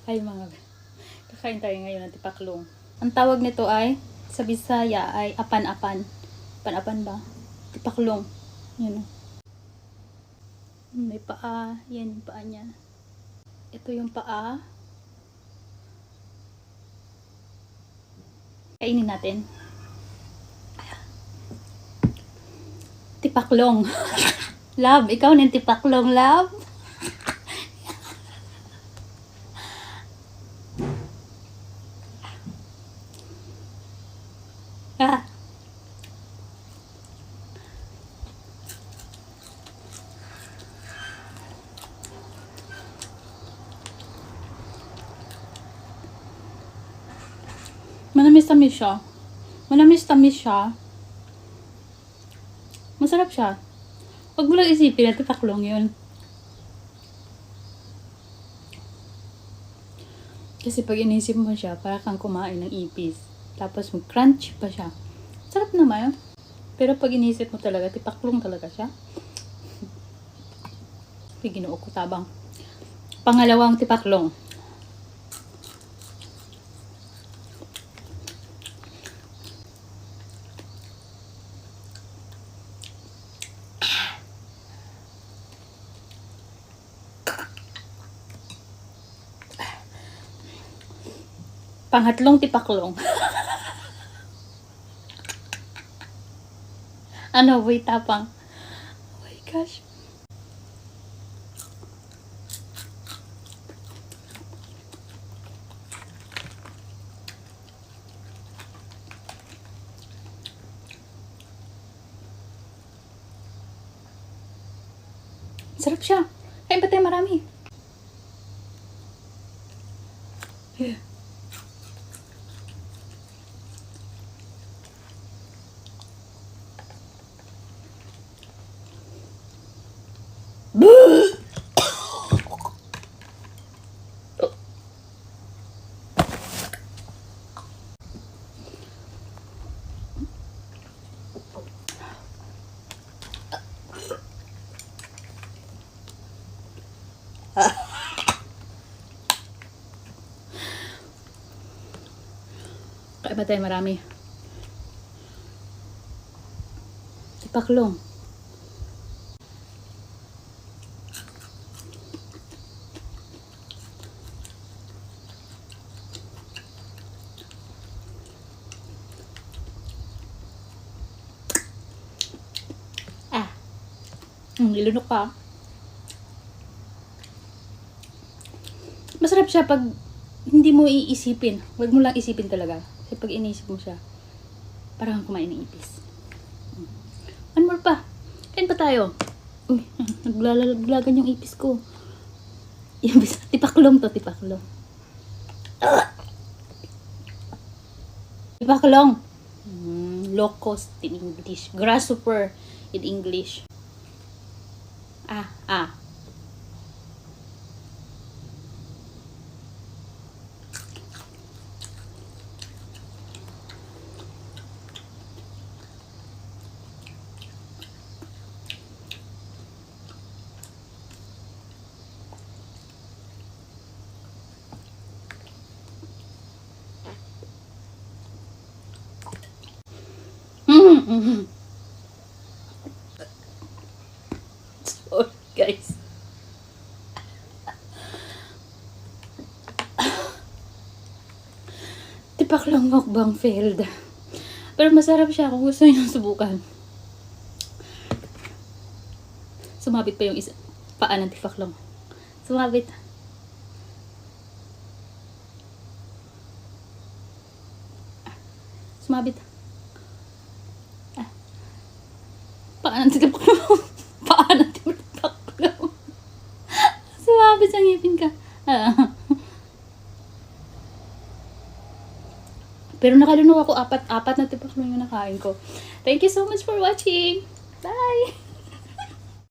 Ay mga, kakain tayo ngayon ng tipaklong. Ang tawag nito ay, sa Bisaya ay apan-apan. Apan-apan ba? Tipaklong. Yan o. May paa. Yan yung paa niya. Ito yung paa. Kainin natin. Tipaklong. Love, ikaw ng tipaklong, love. Ah. Manamis-tamis siya. Manamis-tamis siya. Masarap siya. Huwag mo lang isipin na tipaklong yun. Kasi pag inisip mo siya, para kang kumain ng ipis. Tapos mag-crunch pa siya. Sarap naman. Pero pag inisip mo talaga, tipaklong talaga siya. Ginoo ko tabang. Pangalawang tipaklong. Pangatlong tipaklong. Ano, wait, tapang. Oh my gosh. Sarap siya. Kain pa tayo marami. Yeah. Kain pa tayo marami. Tipaklong. Nilunok pa. Masarap siya pag hindi mo iisipin. Huwag mo lang isipin talaga. Kasi pag inisip mo siya, parang kumain ng ipis. One more pa. Kain pa tayo. Uy, naglalagan yung ipis ko. Tipaklong to, tipaklong. Tipaklong. Locust in English. Grasshopper in English. Ah. Sorry, guys. Tipaklong mukbang failed. Pero masarap siya kung gusto niyo subukan. Sumabit pa yung isa paa ng tipaklong. Sumabit. Sumabit. Paa ng tipaklong. Paa ng tipaklong. Sumabit sa ngipin ka. Pero nakalunok ako, apat na tipaklong yung nakain ko. Thank you so much for watching. Bye!